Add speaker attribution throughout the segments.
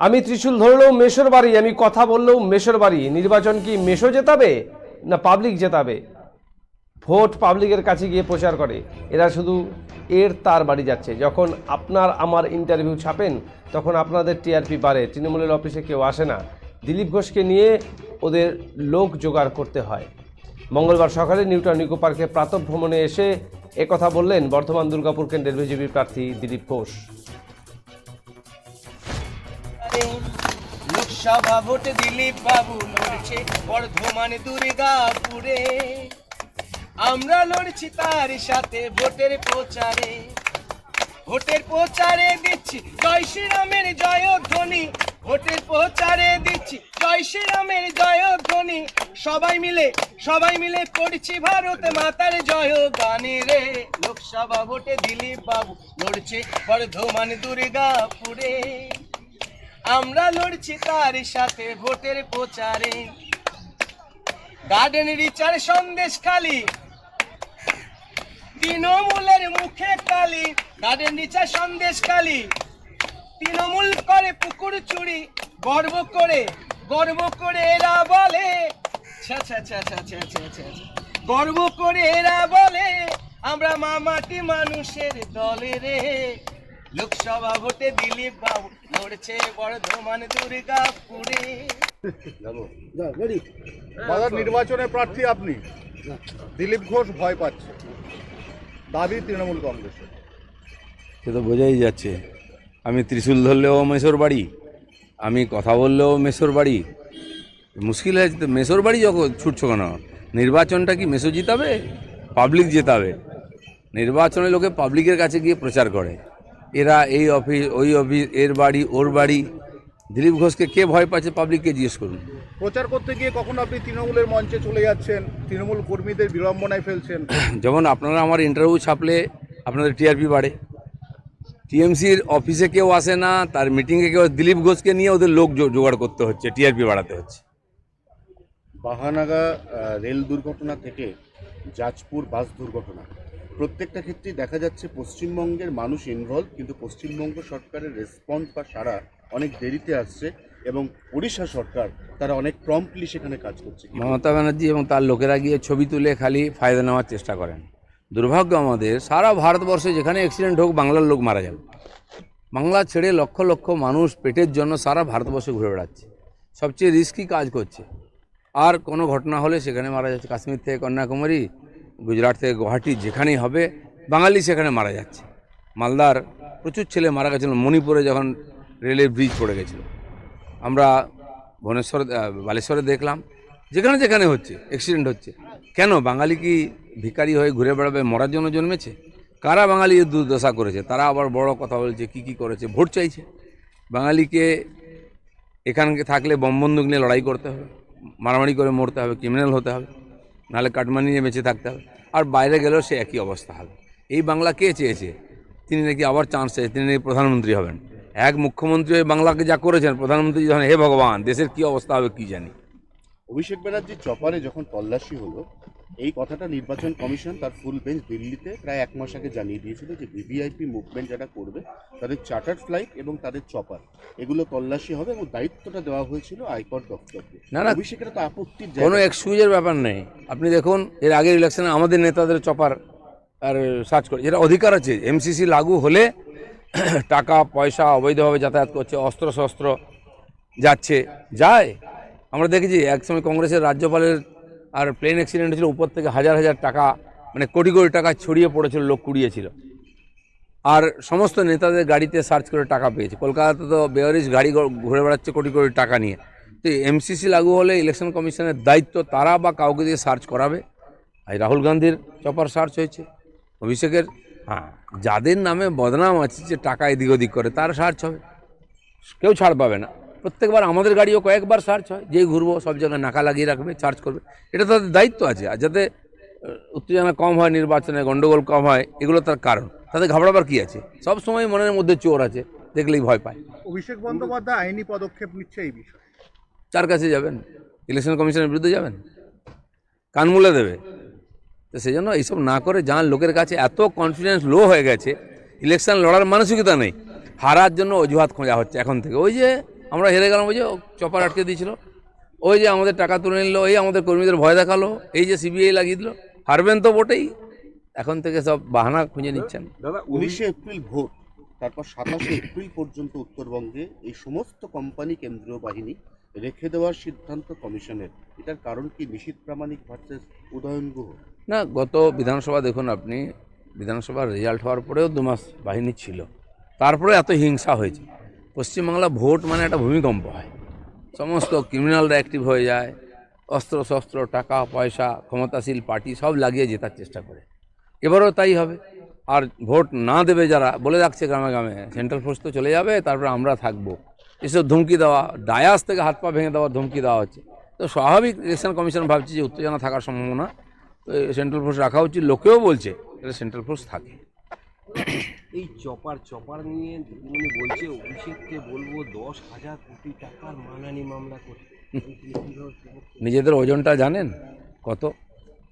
Speaker 1: আমি ত্রিশূল ধরলেও মেশোর বাড়ি, আমি কথা বললেও মেশোর বাড়ি। নির্বাচন কি মেশো জেতাবে না পাবলিক জেতাবে? ভোট পাবলিকের কাছে গিয়ে প্রচার করে, এরা শুধু তার বাড়ি যাচ্ছে। যখন আপনার আমার ইন্টারভিউ ছাপেন তখন আপনাদের টিআরপি বাড়ে, তৃণমূলের অফিসে কেউ আসে না, দিলীপ ঘোষকে নিয়ে ওদের লোক জোগাড় করতে হয়। মঙ্গলবার সকালে নিউটাউন ইকো পার্কে প্রাতঃভ্রমণে এসে একথা বললেন বর্ধমান দুর্গাপুর কেন্দ্রের বিজেপি প্রার্থী দিলীপ ঘোষ।
Speaker 2: লোকসভা ভোট দিলীপ বাবু লড়ছে বর্ধমান দুর্গাপুরে, আমরা লড়ছি তার সাথে ভোটের প্রচারে দিচ্ছি জয় শ্রীরামের জয়ধ্বনি, ভোটের প্রচারে দিচ্ছি জয় শ্রীরামের জয়ধ্বনি। সবাই মিলে করছি ভারত মাতার জয় গানে রে। লোকসভা ভোটে দিলীপ বাবু লড়ছে বর্ধমান দুর্গাপুরে, আমরা লড়ছি তার সাথে ভোটের প্রচারে। গার্ডেন রিচার সন্দেশ খালি, তৃণমূলের মুখে কালি। গার্ডেন রিচার সন্দেশ খালি, তৃণমূল করে পুকুর চুরি। গর্ব করে এরা বলে, গর্ব করে এরা বলে আমরা মামাটি মানুষের দলে রে। লোকসভা ভোটে দিলীপ বাবু লড়ছে বর্ধমান দুর্গাপুরে।
Speaker 3: বাজার নির্বাচনে প্রার্থী আপনি, দিলীপ ঘোষ ভয় পাচ্ছে, দাবি তৃণমূল কংগ্রেসের।
Speaker 4: সে তো বোঝাই যাচ্ছে। আমি ত্রিশূল ধরলেও মেসোর বাড়ি, আমি কথা বললেও মেসোর বাড়ি। মুশকিল হয়েছে তো, মেসোর বাড়ি যখন ছুটছো কেন? নির্বাচনটা কি মেসো জিতাবে পাবলিক জেতাবে? নির্বাচনে লোকে পাবলিকের কাছে গিয়ে প্রচার করে, এরা এই অফিস ওই অফিস, এর বাড়ি ওর বাড়ি। দিলীপ ঘোষকে কে ভয় পাচ্ছে পাবলিককে জিজ্ঞেস করুন।
Speaker 3: প্রচার করতে গিয়ে কখনো আপনি তৃণমূলের মঞ্চে চলে যাচ্ছেন, তৃণমূল কর্মীদের বিড়ম্বনায় ফেলছেন।
Speaker 4: যেমন আপনারা আমার ইন্টারভিউ ছাপলে আপনাদের টিআরপি বাড়ে, টিএমসির অফিসে কেউ আসে না, তার মিটিংয়ে কেউ, দিলীপ ঘোষকে নিয়ে ওদের লোক জোগাড় করতে হচ্ছে, টিআরপি বাড়াতে হচ্ছে।
Speaker 5: বাহানাগা রেল দুর্ঘটনা থেকে জাজপুর বাস দুর্ঘটনা, প্রত্যেকটা ক্ষেত্রেই দেখা যাচ্ছে পশ্চিমবঙ্গের মানুষ ইনভলভ, কিন্তু পশ্চিমবঙ্গ সরকারের রেসপন্স বা সাড়া অনেক দেরিতে আসছে, এবং ওড়িশা সরকার তারা অনেক প্রম্পটলি সেখানে কাজ করছে।
Speaker 4: মমতা ব্যানার্জি এবং তার লোকেরা গিয়ে ছবি তুলে খালি ফায়দা নেওয়ার চেষ্টা করেন। দুর্ভাগ্য আমাদের, সারা ভারতবর্ষে যেখানে অ্যাক্সিডেন্ট হোক বাংলার লোক মারা যাবে। বাংলা ছেড়ে লক্ষ লক্ষ মানুষ পেটের জন্য সারা ভারতবর্ষে ঘুরে বেড়াচ্ছে, সবচেয়ে রিস্কি কাজ করছে। আর কোনো ঘটনা হলে সেখানে মারা যাচ্ছে। কাশ্মীর থেকে কন্যাকুমারী, গুজরাট থেকে গুয়াহাটি, যেখানেই হবে বাঙালি সেখানে মারা যাচ্ছে। মালদার প্রচুর ছেলে মারা গেছিল মণিপুরে যখন রেলের ব্রিজ পড়ে গেছিলো। আমরা বালেশ্বরে দেখলাম, যেখানে যেখানে হচ্ছে অ্যাক্সিডেন্ট হচ্ছে। কেন বাঙালি কি ভিখারি হয়ে ঘুরে বেড়াবে, মরার জন্য জন্মেছে? কারা বাঙালি এর দুর্দশা করেছে? তারা আবার বড় কথা বলছে, কি করেছে, ভোট চাইছে। বাঙালিকে এখানকে থাকলে বন্দুক নিয়ে লড়াই করতে হবে, মারামারি করে মরতে হবে, ক্রিমিনাল হতে হবে, নাহলে কাটমানি নিয়ে বেঁচে থাকতে হবে। আর বাইরে গেলেও সে একই অবস্থা হবে। এই বাংলা কে চেয়েছে? তিনি নাকি আবার চান্স চাইছে, তিনি নাকি প্রধানমন্ত্রী হবেন। এক মুখ্যমন্ত্রী হয়ে বাংলাকে যা করেছেন, প্রধানমন্ত্রী যখন, হে ভগবান, দেশের কি অবস্থা হবে কি জানি।
Speaker 5: অভিষেক ব্যানার্জি চপারে যখন তল্লাশি হলো, এই কথাটা নির্বাচন কমিশন তার ফুল বেঞ্চ দিল্লিতে প্রায় 1 মাস আগে জানিয়ে দিয়েছিল যে ভিভিআইপি মুভমেন্ট যারা করবে তাদের চার্টার্ড ফ্লাইট এবং তাদের চপার এগুলো তল্লাশি হবে, এবং দায়িত্বটা দেওয়া হয়েছিল আয়কর দপ্তরকে।
Speaker 4: না,
Speaker 5: অভিষেকের তো আপত্তির
Speaker 4: কোনো এক্সকিউজের ব্যাপার নেই। আপনি দেখুন, এর আগের ইলেকশনে আমাদের নেতাদের চপার আর সার্চ করে, যেটা অধিকার আছে। এমসিসি লাগু হলে টাকা পয়সা অবৈধভাবে যাতায়াত করছে, অস্ত্র শস্ত্র যাচ্ছে, যায়। আমরা দেখেছি একসময় কংগ্রেসের রাজ্যপালের আর প্লেন অ্যাক্সিডেন্ট হয়েছিল, উপর থেকে হাজার হাজার টাকা, মানে কোটি কোটি টাকা ছড়িয়ে পড়েছিল, লোক কুড়িয়েছিল। আর সমস্ত নেতাদের গাড়িতে সার্চ করে টাকা পেয়েছে। কলকাতাতে তো বেয়ারিশ গাড়ি ঘুরে বেড়াচ্ছে কোটি কোটি টাকা নিয়ে। তো এমসিসি লাগু হলে ইলেকশন কমিশনের দায়িত্ব তারা বা কাউকে দিয়ে সার্চ করাবে। আর রাহুল গান্ধীর চপার সার্চ হয়েছে, অভিষেকের, হ্যাঁ, যাদের নামে বদনাম আছে যে টাকা এদিক ওদিক করে, তার সার্চ হবে, কেউ ছাড় পাবে না। প্রত্যেকবার আমাদের গাড়িও কয়েকবার সার্চ হয়, যেই ঘুরবো সব জায়গায় নাকা লাগিয়ে রাখবে, সার্চ করবে। এটা তাদের দায়িত্ব আছে। আর যাতে উত্তেজনা কম হয়, নির্বাচনে গণ্ডগোল কম হয়, এগুলো তার কারণ। তাদের ঘাবড়াবার কি আছে? সব সময় মনের মধ্যে চোর আছে, দেখলেই ভয় পায়।
Speaker 3: অভিষেক বন্দ্যোপাধ্যায় আইনি পদক্ষেপ নিচ্ছে এই বিষয়ে।
Speaker 4: কার কাছে যাবেন? ইলেকশন কমিশনের বিরুদ্ধে যাবেন? কান মুলে দেবে। তো সেই জন্য এইসব না করে, যার লোকের কাছে এত কনফিডেন্স লো হয়ে গেছে, ইলেকশন লড়ার মানসিকতা নেই, হারার জন্য অজুহাত খোঁজা হচ্ছে এখন থেকে। ওই যে আমরা হেরে গেলাম, ওই যে চপার আটকে দিয়েছিল, ওই যে আমাদের টাকা তুলে নিল, এই আমাদের কর্মীদের ভয় দেখালো, এই যে সিবিআই লাগিয়ে দিল। হারবেন তো বটেই, এখন থেকে সব বাহানা খুঁজে নিচ্ছেন।
Speaker 5: 19শে এপ্রিল ভোট, তারপর 27শে এপ্রিল পর্যন্ত উত্তরবঙ্গে এই সমস্ত কোম্পানি কেন্দ্রীয় বাহিনী রেখে দেওয়ার সিদ্ধান্ত কমিশনের। এটার কারণ কি নিশীথ প্রামাণিক ভার্সেস উদয়ন গুহ?
Speaker 4: না, গত বিধানসভা দেখুন আপনি, বিধানসভার রেজাল্ট হওয়ার পরেও 2 মাস বাহিনী ছিল, তারপরে এত হিংসা হয়েছে। পশ্চিমবাংলা ভোট মানে একটা ভূমিকম্প হয়, সমস্ত ক্রিমিনালরা অ্যাক্টিভ হয়ে যায়, অস্ত্র শস্ত্র টাকা পয়সা ক্ষমতাশীল পার্টি সব লাগিয়ে জেতার চেষ্টা করে। এবারও তাই হবে। আর ভোট না দেবে যারা, বলে রাখছে গ্রামে গ্রামে সেন্ট্রাল ফোর্স তো চলে যাবে, তারপরে আমরা থাকবো, এসব ধমকি দেওয়া, ডায়াস থেকে হাত পা ভেঙে দেওয়ার ধমকি দেওয়া হচ্ছে। তো স্বাভাবিক ইলেকশন কমিশন ভাবছে যে উত্তেজনা থাকার সম্ভাবনা, তো সেন্ট্রাল ফোর্স রাখা উচিত। লোকেও বলছে এটা সেন্ট্রাল ফোর্স থাকে।
Speaker 6: এই চপার নিয়ে উনি বলছে অভিষেককে বলবো 10,000 কোটি টাকার মানহানি মামলা করতে।
Speaker 4: নিজেদের ওজনটা জানেন কত?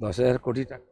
Speaker 4: 10,000 কোটি টাকা।